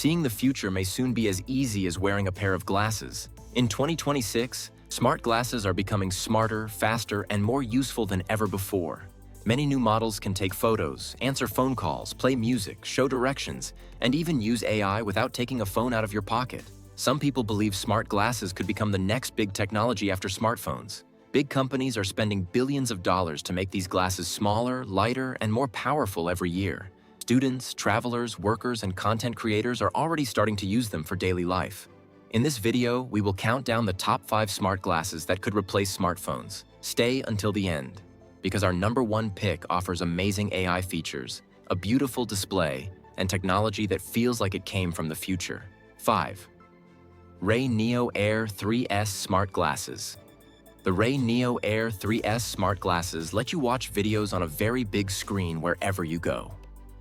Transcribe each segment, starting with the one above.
Seeing the future may soon be as easy as wearing a pair of glasses. In 2026, smart glasses are becoming smarter, faster, and more useful than ever before. Many new models can take photos, answer phone calls, play music, show directions, and even use AI without taking a phone out of your pocket. Some people believe smart glasses could become the next big technology after smartphones. Big companies are spending billions of dollars to make these glasses smaller, lighter, and more powerful every year. Students, travelers, workers, and content creators are already starting to use them for daily life. In this video, we will count down the top 5 smart glasses that could replace smartphones. Stay until the end, because our #1 pick offers amazing AI features, a beautiful display, and technology that feels like it came from the future. 5. Ray Neo Air 3S Smart Glasses. The Ray Neo Air 3S Smart Glasses let you watch videos on a very big screen wherever you go.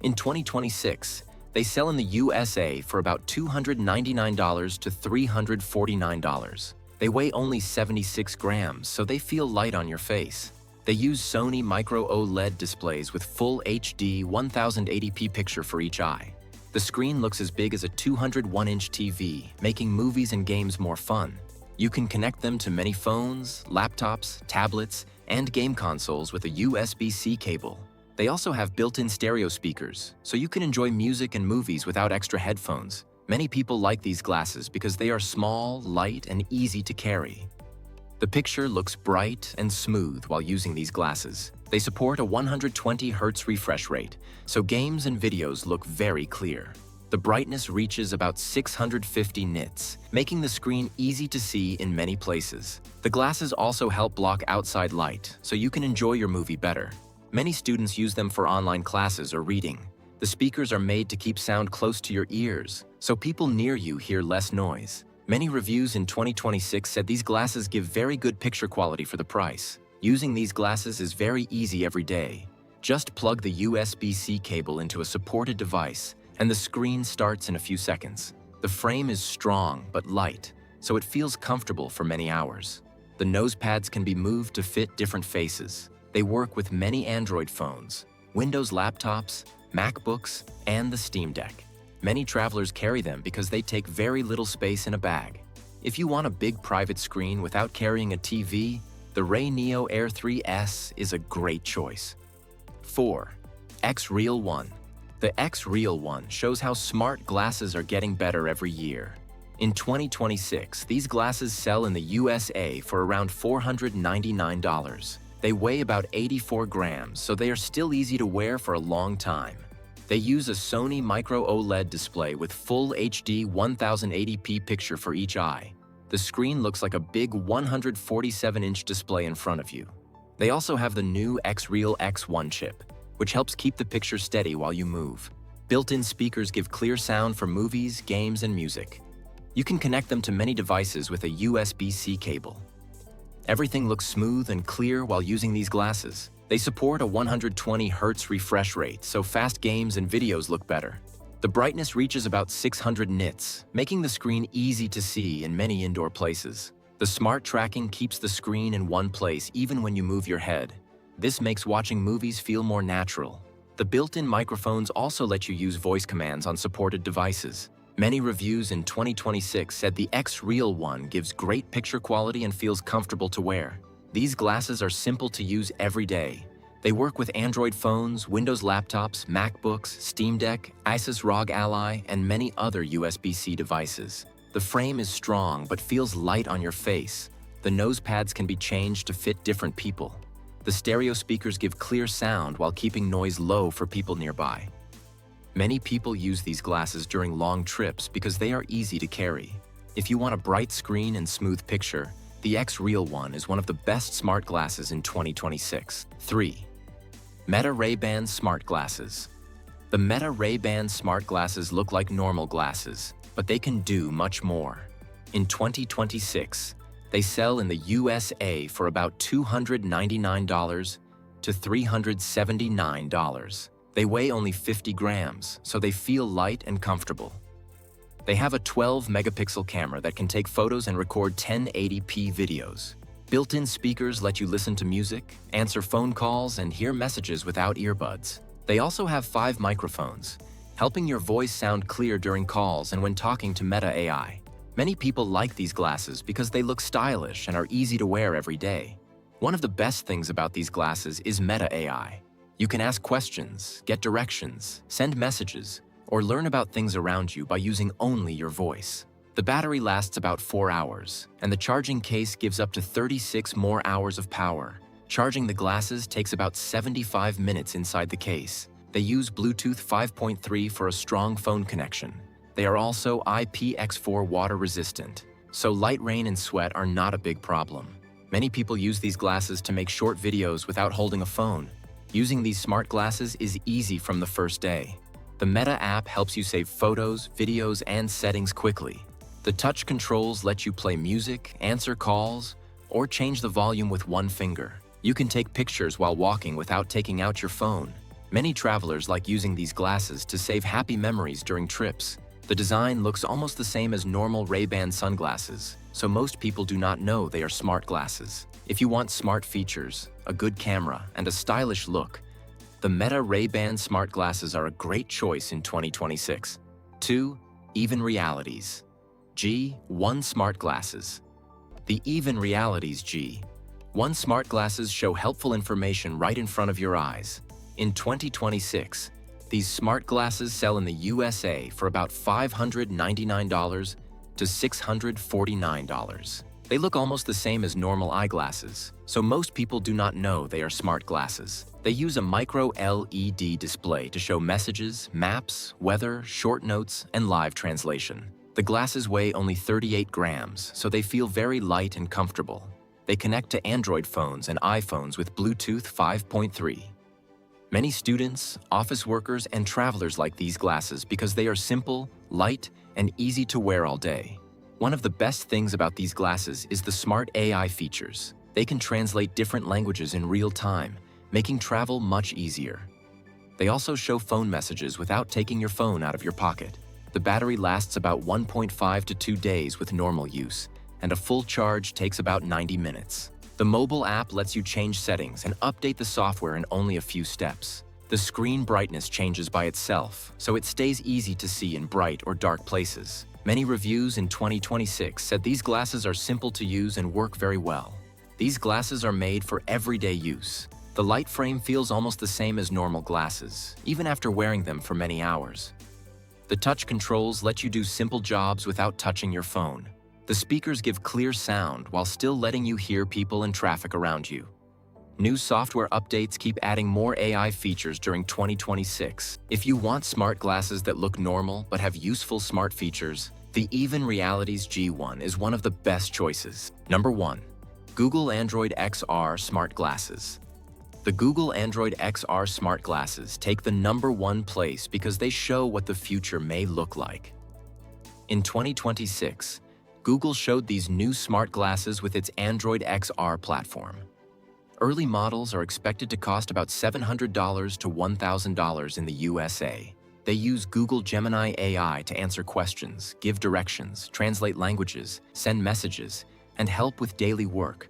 In 2026, they sell in the USA for about $299 to $349. They weigh only 76 grams, so they feel light on your face. They use Sony micro OLED displays with full HD 1080p picture for each eye. The screen looks as big as a 201-inch TV, making movies and games more fun. You can connect them to many phones, laptops, tablets, and game consoles with a USB-C cable. They also have built-in stereo speakers, so you can enjoy music and movies without extra headphones. Many people like these glasses because they are small, light, and easy to carry. The picture looks bright and smooth while using these glasses. They support a 120 Hz refresh rate, so games and videos look very clear. The brightness reaches about 650 nits, making the screen easy to see in many places. The glasses also help block outside light, so you can enjoy your movie better. Many students use them for online classes or reading. The speakers are made to keep sound close to your ears, so people near you hear less noise. Many reviews in 2026 said these glasses give very good picture quality for the price. Using these glasses is very easy every day. Just plug the USB-C cable into a supported device, and the screen starts in a few seconds. The frame is strong but light, so it feels comfortable for many hours. The nose pads can be moved to fit different faces. They work with many Android phones, Windows laptops, MacBooks, and the Steam Deck. Many travelers carry them because they take very little space in a bag. If you want a big private screen without carrying a TV, the Ray Neo Air 3S is a great choice. 4. X Real 1. The X Real 1 shows how smart glasses are getting better every year. In 2026, these glasses sell in the USA for around $499. They weigh about 84 grams, so they are still easy to wear for a long time. They use a Sony micro OLED display with full HD 1080p picture for each eye. The screen looks like a big 147-inch display in front of you. They also have the new X Real X1 chip, which helps keep the picture steady while you move. Built-in speakers give clear sound for movies, games, and music. You can connect them to many devices with a USB-C cable. Everything looks smooth and clear while using these glasses. They support a 120 Hz refresh rate, so fast games and videos look better. The brightness reaches about 600 nits, making the screen easy to see in many indoor places. The smart tracking keeps the screen in one place even when you move your head. This makes watching movies feel more natural. The built-in microphones also let you use voice commands on supported devices. Many reviews in 2026 said the X Real 1 gives great picture quality and feels comfortable to wear. These glasses are simple to use every day. They work with Android phones, Windows laptops, MacBooks, Steam Deck, Asus ROG Ally, and many other USB-C devices. The frame is strong but feels light on your face. The nose pads can be changed to fit different people. The stereo speakers give clear sound while keeping noise low for people nearby. Many people use these glasses during long trips because they are easy to carry. If you want a bright screen and smooth picture, the X Real 1 is one of the best smart glasses in 2026. 3. Meta Ray-Ban Smart Glasses. The Meta Ray-Ban Smart Glasses look like normal glasses, but they can do much more. In 2026, they sell in the USA for about $299 to $379. They weigh only 50 grams, so they feel light and comfortable. They have a 12-megapixel camera that can take photos and record 1080p videos. Built-in speakers let you listen to music, answer phone calls, and hear messages without earbuds. They also have 5 microphones, helping your voice sound clear during calls and when talking to Meta AI. Many people like these glasses because they look stylish and are easy to wear every day. One of the best things about these glasses is Meta AI. You can ask questions, get directions, send messages, or learn about things around you by using only your voice. The battery lasts about 4 hours, and the charging case gives up to 36 more hours of power. Charging the glasses takes about 75 minutes inside the case. They use Bluetooth 5.3 for a strong phone connection. They are also IPX4 water resistant, so light rain and sweat are not a big problem. Many people use these glasses to make short videos without holding a phone. Using these smart glasses is easy from the first day. The Meta app helps you save photos, videos, and settings quickly. The touch controls let you play music, answer calls, or change the volume with one finger. You can take pictures while walking without taking out your phone. Many travelers like using these glasses to save happy memories during trips. The design looks almost the same as normal Ray-Ban sunglasses, so most people do not know they are smart glasses. If you want smart features, a good camera, and a stylish look, the Meta Ray-Ban smart glasses are a great choice in 2026. 2. Even Realities G1 Smart Glasses. The Even Realities G1 smart glasses show helpful information right in front of your eyes. In 2026, these smart glasses sell in the USA for about $599 to $649. They look almost the same as normal eyeglasses, so most people do not know they are smart glasses. They use a micro LED display to show messages, maps, weather, short notes, and live translation. The glasses weigh only 38 grams, so they feel very light and comfortable. They connect to Android phones and iPhones with Bluetooth 5.3. Many students, office workers, and travelers like these glasses because they are simple, light, and easy to wear all day. One of the best things about these glasses is the smart AI features. They can translate different languages in real time, making travel much easier. They also show phone messages without taking your phone out of your pocket. The battery lasts about 1.5 to 2 days with normal use, and a full charge takes about 90 minutes. The mobile app lets you change settings and update the software in only a few steps. The screen brightness changes by itself, so it stays easy to see in bright or dark places. Many reviews in 2026 said these glasses are simple to use and work very well. These glasses are made for everyday use. The light frame feels almost the same as normal glasses, even after wearing them for many hours. The touch controls let you do simple jobs without touching your phone. The speakers give clear sound while still letting you hear people and traffic around you. New software updates keep adding more AI features during 2026. If you want smart glasses that look normal but have useful smart features, the Even Realities G1 is one of the best choices. Number 1. Google Android XR Smart Glasses. The Google Android XR Smart Glasses take the number 1 place because they show what the future may look like. In 2026, Google showed these new smart glasses with its Android XR platform. Early models are expected to cost about $700 to $1,000 in the USA. They use Google Gemini AI to answer questions, give directions, translate languages, send messages, and help with daily work.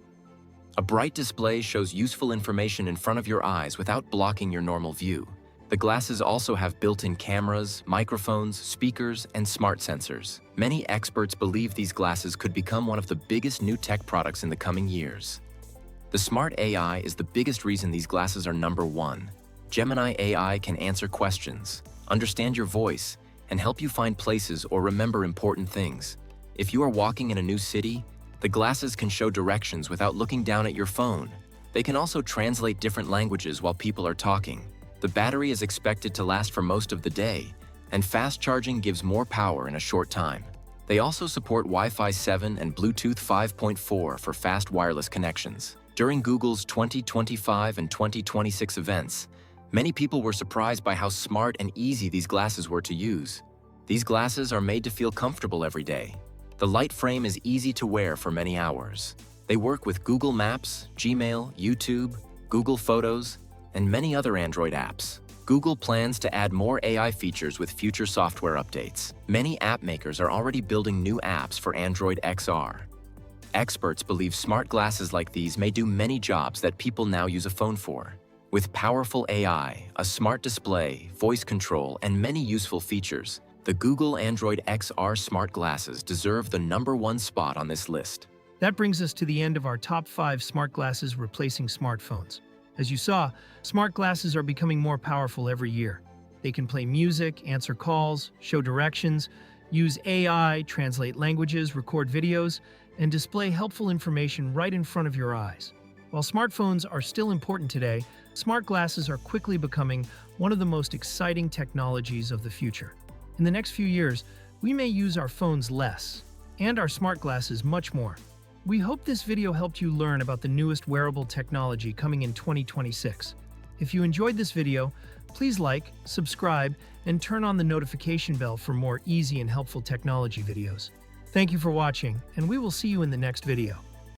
A bright display shows useful information in front of your eyes without blocking your normal view. The glasses also have built-in cameras, microphones, speakers, and smart sensors. Many experts believe these glasses could become one of the biggest new tech products in the coming years. The smart AI is the biggest reason these glasses are number 1. Gemini AI can answer questions, understand your voice, and help you find places or remember important things. If you are walking in a new city, the glasses can show directions without looking down at your phone. They can also translate different languages while people are talking. The battery is expected to last for most of the day, and fast charging gives more power in a short time. They also support Wi-Fi 7 and Bluetooth 5.4 for fast wireless connections. During Google's 2025 and 2026 events, many people were surprised by how smart and easy these glasses were to use. These glasses are made to feel comfortable every day. The light frame is easy to wear for many hours. They work with Google Maps, Gmail, YouTube, Google Photos, and many other Android apps. Google plans to add more AI features with future software updates. Many app makers are already building new apps for Android XR. Experts believe smart glasses like these may do many jobs that people now use a phone for. With powerful AI, a smart display, voice control, and many useful features, the Google Android XR smart glasses deserve the #1 spot on this list. That brings us to the end of our top 5 smart glasses replacing smartphones. As you saw, smart glasses are becoming more powerful every year. They can play music, answer calls, show directions, use AI, translate languages, record videos, and display helpful information right in front of your eyes. While smartphones are still important today, smart glasses are quickly becoming one of the most exciting technologies of the future. In the next few years, we may use our phones less, and our smart glasses much more. We hope this video helped you learn about the newest wearable technology coming in 2026. If you enjoyed this video, please like, subscribe, and turn on the notification bell for more easy and helpful technology videos. Thank you for watching, and we will see you in the next video.